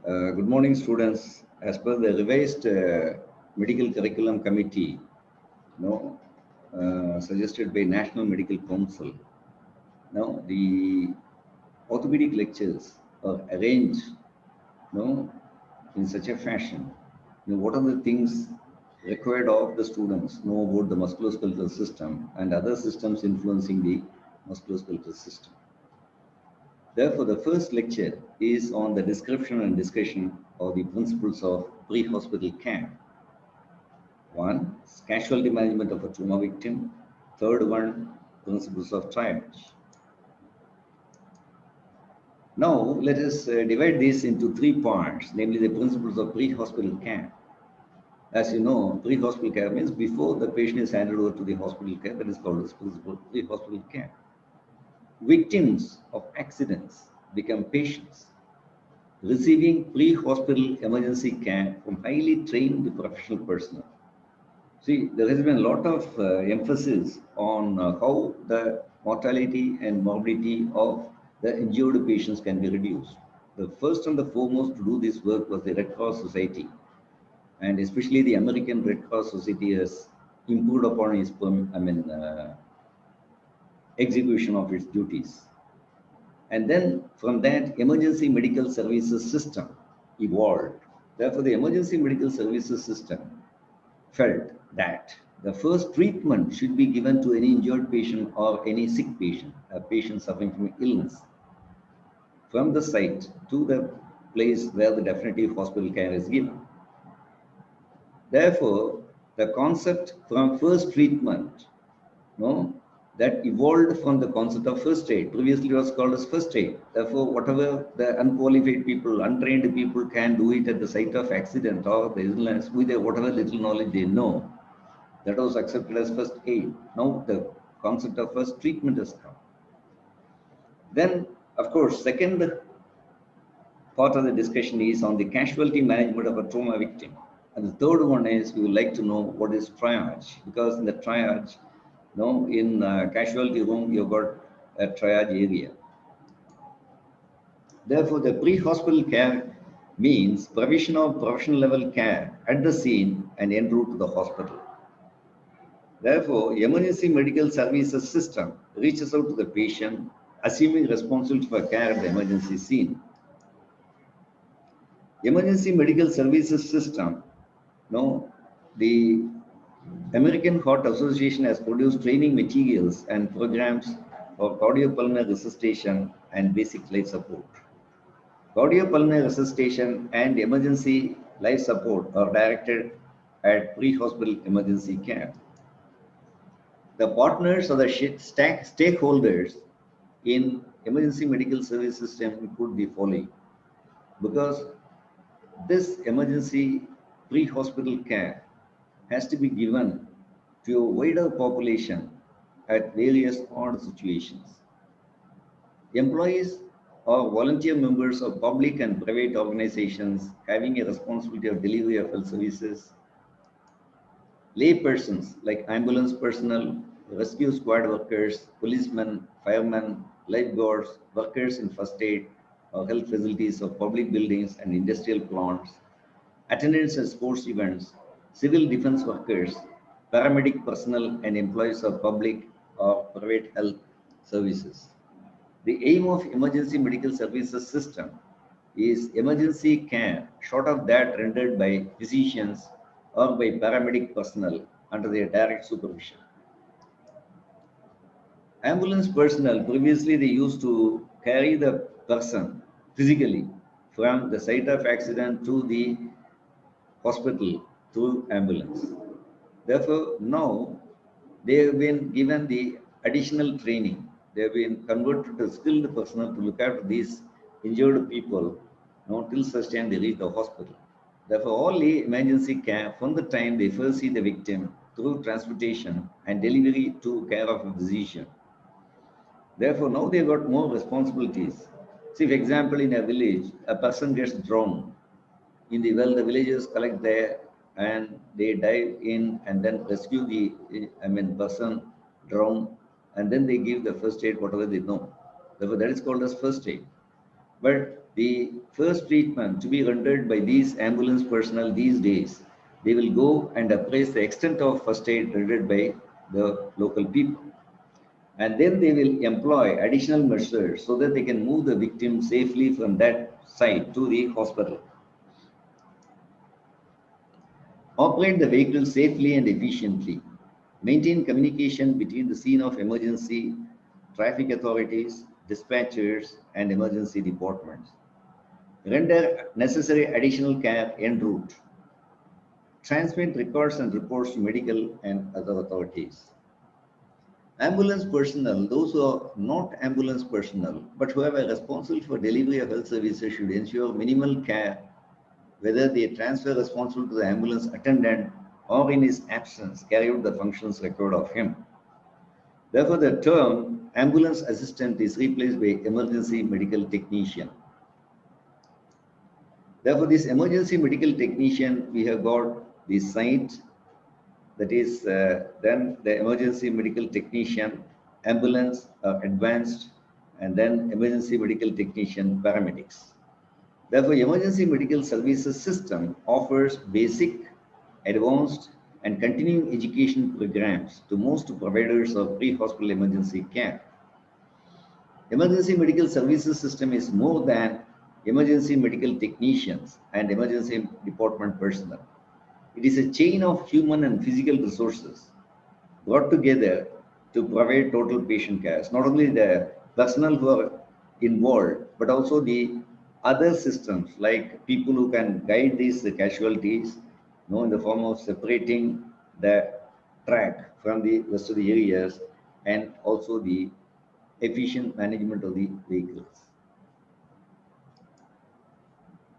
Good morning, students. As per the revised medical curriculum committee, suggested by National Medical Council, now the orthopedic lectures are arranged, in such a fashion. What are the things required of the students? Know about the musculoskeletal system and other systems influencing the musculoskeletal system. Therefore, the first lecture is on the description and discussion of the principles of pre-hospital care. One, casualty management of a trauma victim. Third one, principles of triage. Now, let us divide this into three parts, namely the principles of pre-hospital care. As you know, pre-hospital care means before the patient is handed over to the hospital care, that is called as principle pre-hospital care. Victims of accidents become patients receiving pre-hospital emergency care from highly trained professional personnel. See, there has been a lot of emphasis on how the mortality and morbidity of the injured patients can be reduced. The first and the foremost to do this work was the Red Cross Society, and especially the American Red Cross Society has improved upon its, execution of its duties. And then from that, emergency medical services system evolved. Therefore, the emergency medical services system felt that the first treatment should be given to any injured patient or any sick patient, a patient suffering from illness, from the site to the place where the definitive hospital care is given. Therefore, the concept from first treatment, no, that evolved from the concept of first aid. Previously, it was called as first aid. Therefore, whatever the unqualified people, untrained people can do it at the site of accident or the illness with whatever little knowledge they know, that was accepted as first aid. Now, the concept of first treatment has come. Then, of course, second part of the discussion is on the casualty management of a trauma victim. And the third one is we would like to know what is triage, because in the triage, in casualty room, you've got a triage area. Therefore, the pre-hospital care means provision of professional level care at the scene and en route to the hospital. Therefore, emergency medical services system reaches out to the patient, assuming responsibility for care at the emergency scene. Emergency medical services system, the American Heart Association has produced training materials and programs for cardiopulmonary resuscitation and basic life support. Cardiopulmonary resuscitation and emergency life support are directed at pre-hospital emergency care. The partners or the stakeholders in emergency medical service system could be following, because this emergency pre-hospital care has to be given to a wider population at various odd situations. Employees or volunteer members of public and private organizations having a responsibility of delivery of health services, lay persons like ambulance personnel, rescue squad workers, policemen, firemen, lifeguards, workers in first aid or health facilities of public buildings and industrial plants, attendants at sports events, civil defense workers, paramedic personnel, and employees of public or private health services. The aim of emergency medical services system is emergency care, short of that rendered by physicians or by paramedic personnel under their direct supervision. Ambulance personnel, previously they used to carry the person physically from the site of accident to the hospital through ambulance. Therefore, now they have been given the additional training. They have been converted to skilled personnel to look after these injured people, till such time they reach the hospital. Therefore, all the emergency care from the time they first see the victim through transportation and delivery to care of a physician. Therefore, now they've got more responsibilities. See, for example, in a village, a person gets drowned. In the well, the villagers collect there and they dive in and then rescue the person drowned, and then they give the first aid whatever they know. Therefore, that is called as first aid. But the first treatment to be rendered by these ambulance personnel these days, they will go and appraise the extent of first aid rendered by the local people. And then they will employ additional measures so that they can move the victim safely from that site to the hospital. Operate the vehicle safely and efficiently. Maintain communication between the scene of emergency, traffic authorities, dispatchers, and emergency departments. Render necessary additional care en route. Transmit records and reports to medical and other authorities. Ambulance personnel, those who are not ambulance personnel, but who are responsible for delivery of health services should ensure minimal care, whether they transfer responsible to the ambulance attendant or in his absence carry out the functions required of him. Therefore, the term ambulance assistant is replaced by emergency medical technician. Therefore, this emergency medical technician, we have got the site, that is then the emergency medical technician, ambulance, advanced, and then emergency medical technician, paramedics. Therefore, emergency medical services system offers basic, advanced, and continuing education programs to most providers of pre-hospital emergency care. Emergency medical services system is more than emergency medical technicians and emergency department personnel. It is a chain of human and physical resources brought together to provide total patient care. It's not only the personnel who are involved, but also the other systems like people who can guide these casualties, in the form of separating the track from the rest of the areas, and also the efficient management of the vehicles.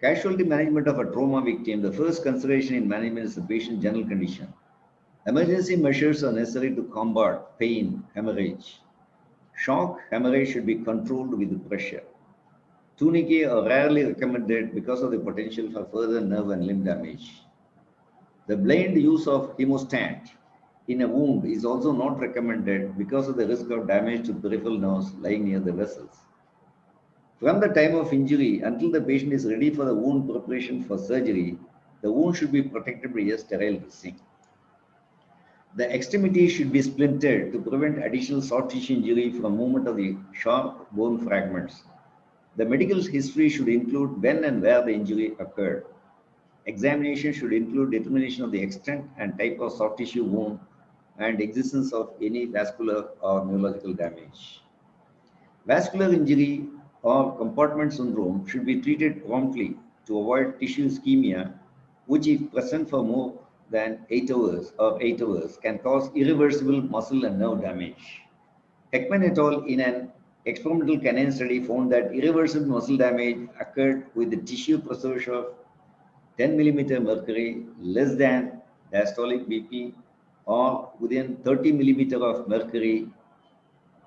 Casualty management of a trauma victim, the first consideration in management is the patient's general condition. Emergency measures are necessary to combat pain, hemorrhage. Shock hemorrhage should be controlled with pressure. Tourniquet are rarely recommended because of the potential for further nerve and limb damage. The blind use of hemostat in a wound is also not recommended because of the risk of damage to peripheral nerves lying near the vessels. From the time of injury until the patient is ready for the wound preparation for surgery, the wound should be protected by a sterile dressing. The extremities should be splintered to prevent additional soft tissue injury from movement of the sharp bone fragments. The medical history should include when and where the injury occurred. Examination should include determination of the extent and type of soft tissue wound and existence of any vascular or neurological damage. Vascular injury or compartment syndrome should be treated promptly to avoid tissue ischemia, which if present for more than 8 hours can cause irreversible muscle and nerve damage. Heckman et al. In an experimental canine study found that irreversible muscle damage occurred with the tissue pressure of 10 millimeter mercury less than diastolic BP or within 30 millimeter of mercury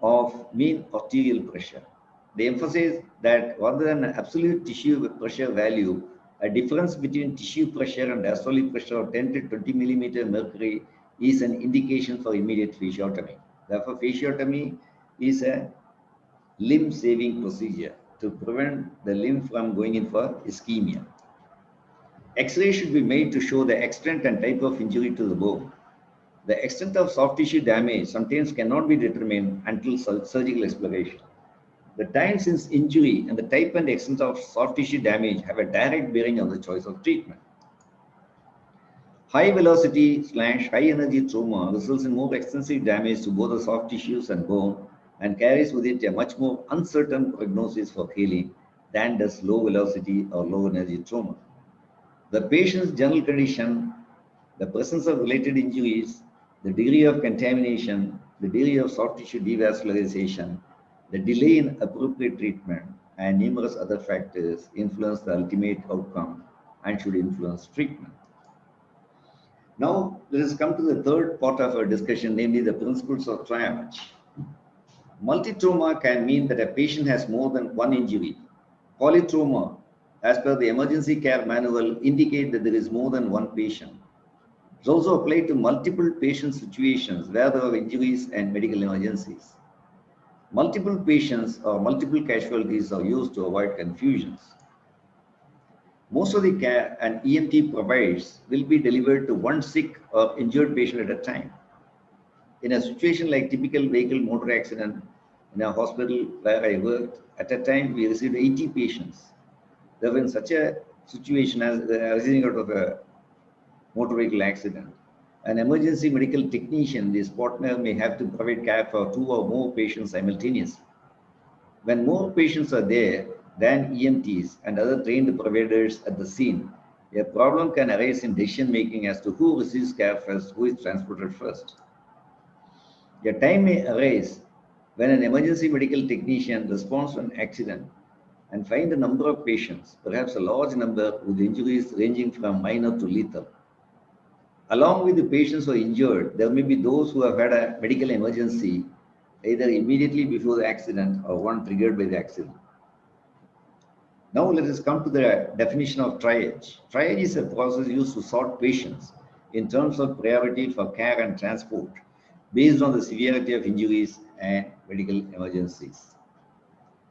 of mean arterial pressure. They emphasize that rather than an absolute tissue pressure value, a difference between tissue pressure and diastolic pressure of 10 to 20 millimeter mercury is an indication for immediate fasciotomy. Therefore, fasciotomy is a limb-saving procedure to prevent the limb from going in for ischemia. X-ray should be made to show the extent and type of injury to the bone. The extent of soft tissue damage sometimes cannot be determined until surgical exploration. The time since injury and the type and extent of soft tissue damage have a direct bearing on the choice of treatment. High velocity / high energy trauma results in more extensive damage to both the soft tissues and bone and carries with it a much more uncertain prognosis for healing than does low velocity or low energy trauma. The patient's general condition, the presence of related injuries, the degree of contamination, the degree of soft tissue devascularization, the delay in appropriate treatment, and numerous other factors influence the ultimate outcome and should influence treatment. Now, let us come to the third part of our discussion, namely the principles of triage. Multitrauma can mean that a patient has more than one injury. Polytrauma, as per the emergency care manual, indicate that there is more than one patient. It also applies to multiple patient situations where there are injuries and medical emergencies. Multiple patients or multiple casualties are used to avoid confusions. Most of the care an EMT provides will be delivered to one sick or injured patient at a time. In a situation like typical vehicle motor accident in a hospital where I worked, at a time we received 80 patients. There was such a situation as arising out of a motor vehicle accident. An emergency medical technician, this partner, may have to provide care for 2 or more patients simultaneously. When more patients are there than EMTs and other trained providers at the scene, a problem can arise in decision making as to who receives care first, who is transported first. A time may arise when an emergency medical technician responds to an accident and find a number of patients, perhaps a large number, with injuries ranging from minor to lethal. Along with the patients who are injured, there may be those who have had a medical emergency either immediately before the accident or one triggered by the accident. Now let us come to the definition of triage. Triage is a process used to sort patients in terms of priority for care and transport based on the severity of injuries and medical emergencies.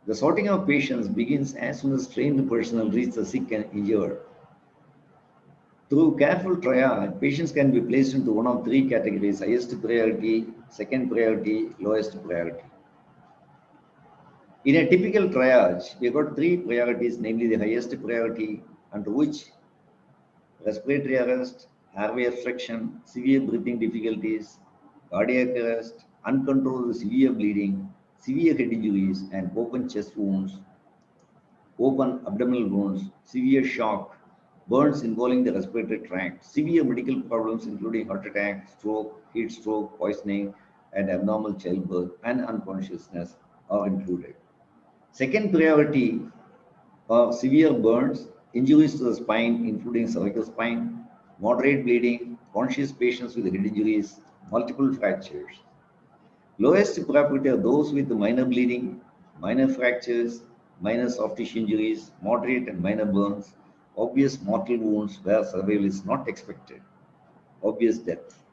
The sorting of patients begins as soon as trained personnel reach the sick and injured. Through careful triage, patients can be placed into one of 3 categories: highest priority, second priority, lowest priority. In a typical triage, we have got 3 priorities, namely the highest priority, under which respiratory arrest, airway obstruction, severe breathing difficulties, cardiac arrest, uncontrolled severe bleeding, severe head injuries, and open chest wounds, open abdominal wounds, severe shock, burns involving the respiratory tract, severe medical problems including heart attack, stroke, heat stroke, poisoning, and abnormal childbirth and unconsciousness are included. Second priority are severe burns, injuries to the spine, including cervical spine, moderate bleeding, conscious patients with head injuries, multiple fractures. Lowest priority are those with minor bleeding, minor fractures, minor soft tissue injuries, moderate and minor burns, obvious mortal wounds where survival is not expected, obvious death.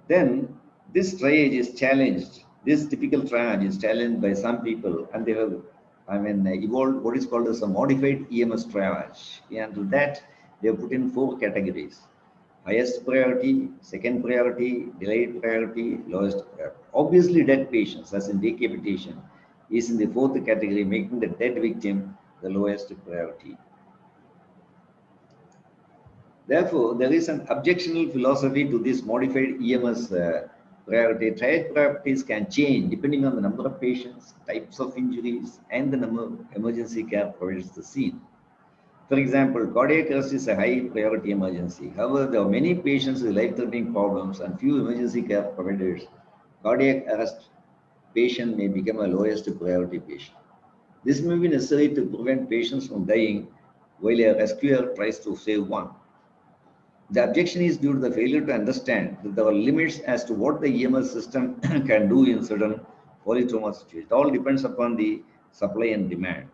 Then this triage is challenged. This typical triage is challenged by some people, and they have, evolved what is called as a modified EMS triage. And to that, they have put in 4 categories: highest priority, second priority, delayed priority, lowest priority. Obviously, dead patients, as in decapitation, is in the 4th category, making the dead victim the lowest priority. Therefore, there is an objectional philosophy to this modified EMS priority. Triage priorities can change depending on the number of patients, types of injuries, and the number of emergency care providers at the scene. For example, cardiac arrest is a high priority emergency. However, there are many patients with life-threatening problems and few emergency care providers. Cardiac arrest patient may become a lowest priority patient. This may be necessary to prevent patients from dying while a rescuer tries to save one. The objection is due to the failure to understand that there are limits as to what the EMS system can do in certain polytrauma situations. It all depends upon the supply and demand.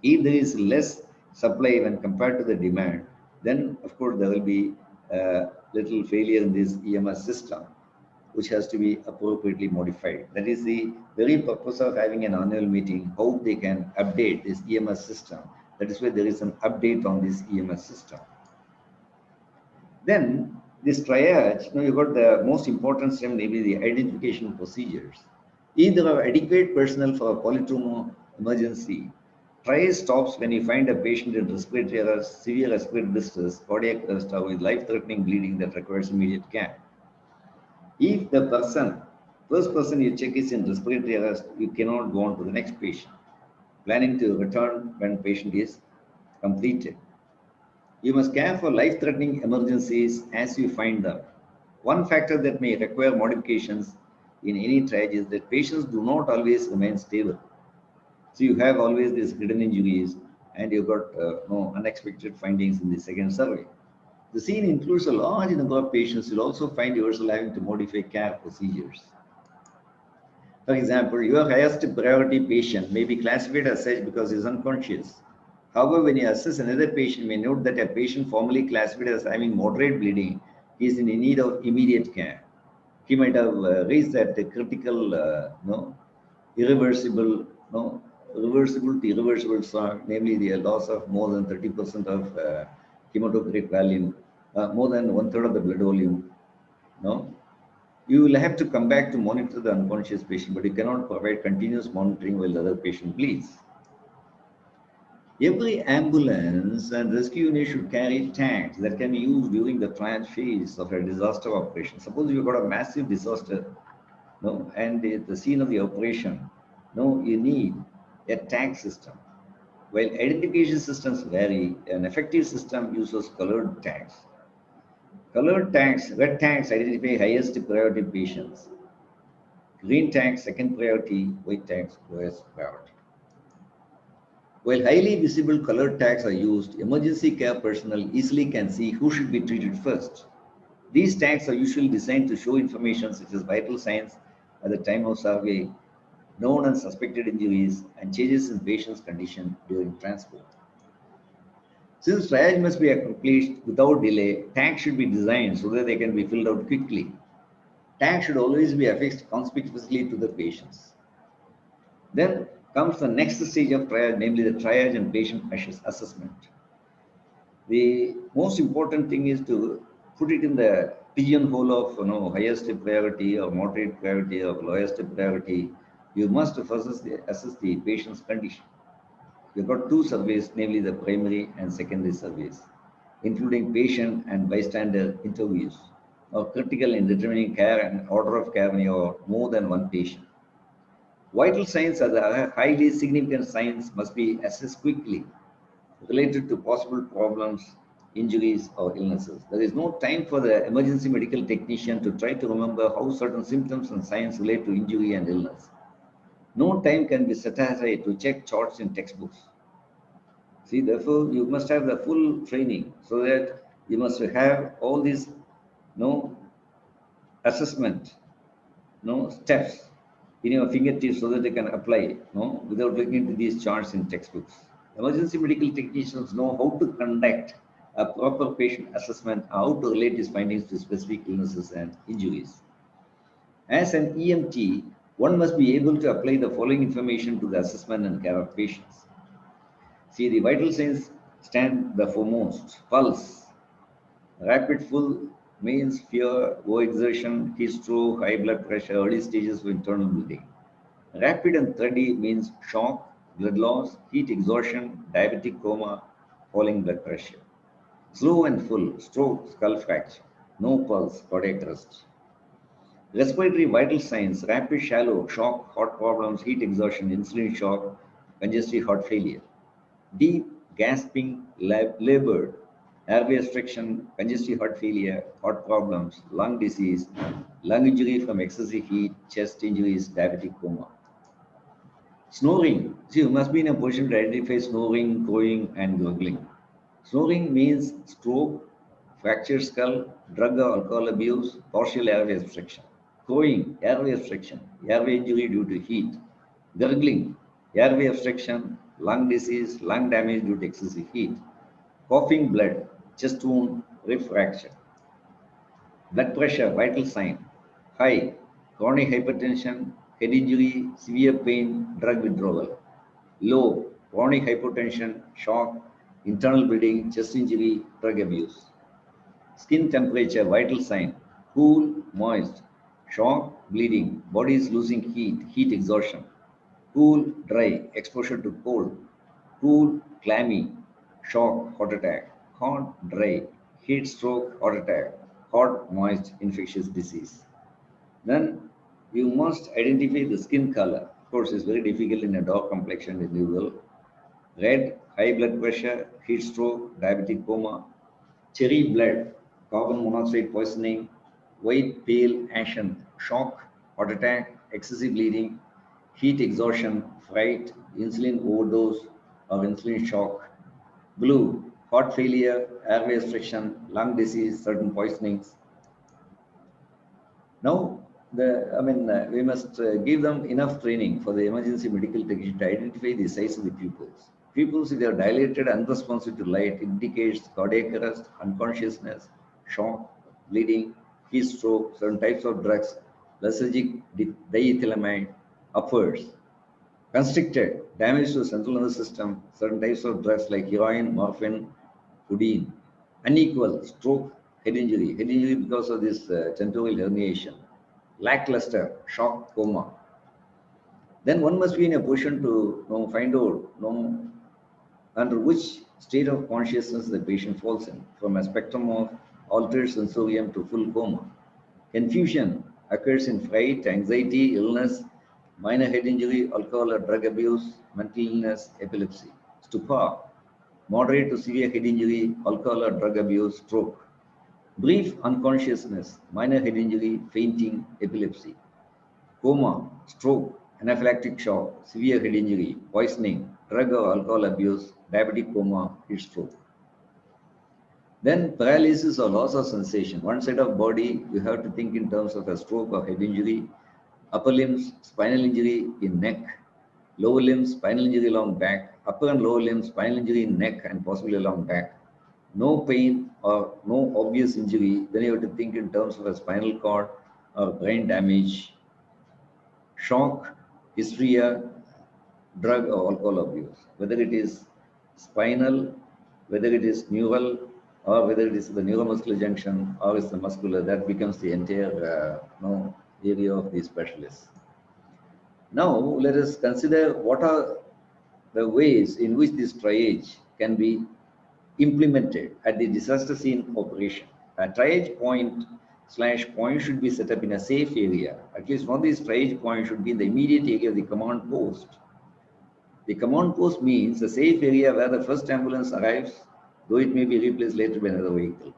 If there is less supply when compared to the demand, then of course there will be little failure in this EMS system, which has to be appropriately modified. That is the very purpose of having an annual meeting, how they can update this EMS system. That is why there is an update on this EMS system. Then this triage, you've got the most important step, maybe the identification procedures. If there are adequate personnel for a polytrauma emergency, triage stops when you find a patient in respiratory arrest, severe respiratory distress, cardiac arrest, or with life-threatening bleeding that requires immediate care. If the first person you check is in respiratory arrest, you cannot go on to the next patient, planning to return when patient is completed. You must care for life-threatening emergencies as you find them. One factor that may require modifications in any triage is that patients do not always remain stable. So you have always these hidden injuries, and you've got no unexpected findings in the second survey. The scene includes a large number of patients. You'll also find yourself having to modify care procedures. For example, your highest priority patient may be classified as such because he is unconscious. However, when you assess another patient, you may note that a patient formerly classified as having moderate bleeding is in need of immediate care. he might have raised that critical, irreversible, reversible to irreversible shock, namely the loss of more than 30% of hematocrit volume, more than one third of the blood volume. No, you will have to come back to monitor the unconscious patient, but you cannot provide continuous monitoring while the other patient bleeds. Every ambulance and rescue unit should carry tanks that can be used during the triage phase of a disaster operation. Suppose you've got a massive disaster, no, and at the scene of the operation, no, you need a tank system. While identification systems vary, an effective system uses colored tanks. Colored tanks, red tanks identify highest priority patients. Green tanks, second priority, white tanks, lowest priority. While highly visible colored tags are used, emergency care personnel easily can see who should be treated first. These tags are usually designed to show information such as vital signs at the time of survey, known and suspected injuries, and changes in patient's condition during transport. Since triage must be accomplished without delay, tags should be designed so that they can be filled out quickly. Tags should always be affixed conspicuously to the patients. Then comes the next stage of triage, namely the triage and patient assessment. The most important thing is to put it in the pigeonhole of highest priority or moderate priority or lowest priority. You must first assess the patient's condition. You've got two surveys, namely the primary and secondary surveys, including patient and bystander interviews, are critical in determining care and order of care when you are more than one patient. Vital signs are the highly significant signs must be assessed quickly related to possible problems, injuries, or illnesses. There is no time for the emergency medical technician to try to remember how certain symptoms and signs relate to injury and illness. No time can be set aside to check charts in textbooks. See, therefore, you must have the full training so that you must have all these assessment, steps in your fingertips so that they can apply, without looking into these charts in textbooks. Emergency medical technicians know how to conduct a proper patient assessment, how to relate these findings to specific illnesses and injuries. As an EMT, one must be able to apply the following information to the assessment and care of patients. See, the vital signs stand the foremost. Pulse. Rapid full means fear, overexertion, heat stroke, high blood pressure, early stages of internal bleeding. Rapid and steady means shock, blood loss, heat exhaustion, diabetic coma, falling blood pressure. Slow and full, stroke, skull fracture, no pulse, cardiac arrest. Respiratory vital signs, rapid shallow, shock, heart problems, heat exhaustion, insulin shock, congestive heart failure. Deep, gasping, labored, airway restriction, congestive heart failure, heart problems, lung disease, lung injury from excessive heat, chest injuries, diabetic coma. Snoring. See, you must be in a position to identify snoring, crowing, and gurgling. Snoring means stroke, fractured skull, drug or alcohol abuse, partial airway restriction. Crowing, airway restriction, airway injury due to heat. Gurgling, airway obstruction, lung disease, lung damage due to excessive heat. Coughing blood, chest wound, rib fracture. Blood pressure, vital sign, high, chronic hypertension, head injury, severe pain, drug withdrawal. Low, chronic hypotension, shock, internal bleeding, chest injury, drug abuse. Skin temperature, vital sign, cool, moist, shock, bleeding, body is losing heat, heat exhaustion. Cool, dry, exposure to cold. Cool, clammy, shock, heart attack. Hot, dry, heat stroke, heart attack. Hot, moist, infectious disease. Then you must identify the skin color. Of course, it's very difficult in a dark complexion individual. Red, high blood pressure, heat stroke, diabetic coma. Cherry blood, carbon monoxide poisoning. White, pale, ashen, shock, heart attack, excessive bleeding, heat exhaustion, fright, insulin overdose or insulin shock. Blue, heart failure, airway restriction, lung disease, certain poisonings. Now, we must give them enough training for the emergency medical technician to identify the size of the pupils. Pupils, if they are dilated, unresponsive to light, indicates cardiac arrest, unconsciousness, shock, bleeding, heat stroke, certain types of drugs, lysergic diethylamide, upwards. Constricted, damage to central nervous system, certain types of drugs like heroin, morphine, codeine. Unequal, stroke, head injury because of this temporal herniation. Lackluster, shock, coma. Then one must be in a position to find out under which state of consciousness the patient falls in, from a spectrum of altered sensorium to full coma. Confusion occurs in fright, anxiety, illness, minor head injury, alcohol or drug abuse, mental illness, epilepsy. Stupor, moderate to severe head injury, alcohol or drug abuse, stroke. Brief unconsciousness, minor head injury, fainting, epilepsy. Coma, stroke, anaphylactic shock, severe head injury, poisoning, drug or alcohol abuse, diabetic coma, heat stroke. Then paralysis or loss of sensation. One side of body, you have to think in terms of a stroke or head injury. Upper limbs, spinal injury in neck. Lower limbs, spinal injury along back. Upper and lower limbs, spinal injury in neck and possibly along back. No pain or no obvious injury. Then you have to think in terms of a spinal cord or brain damage. Shock, hysteria, drug or alcohol abuse. Whether it is spinal, whether it is neural, or whether it is the neuromuscular junction or is the muscular, that becomes the entire area of the specialists. Now let us consider what are the ways in which this triage can be implemented at the disaster scene operation. A triage point/point should be set up in a safe area. At least one of these triage points should be in the immediate area of the command post. The command post means a safe area where the first ambulance arrives, though it may be replaced later by another vehicle.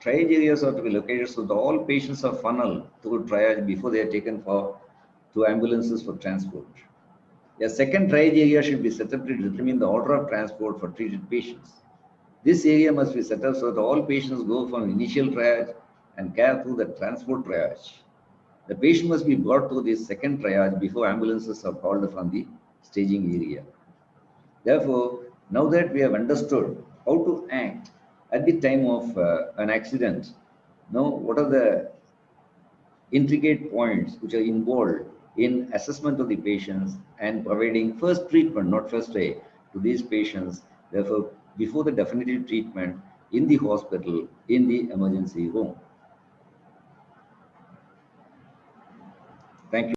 Triage areas are to be located so that all patients are funneled through triage before they are taken to ambulances for transport. A second triage area should be set up to determine the order of transport for treated patients. This area must be set up so that all patients go from initial triage and care through the transport triage. The patient must be brought to the second triage before ambulances are called from the staging area. Therefore, now that we have understood how to act at the time of an accident, now what are the intricate points which are involved in assessment of the patients and providing first treatment, not first aid, to these patients, therefore, before the definitive treatment in the hospital, in the emergency room.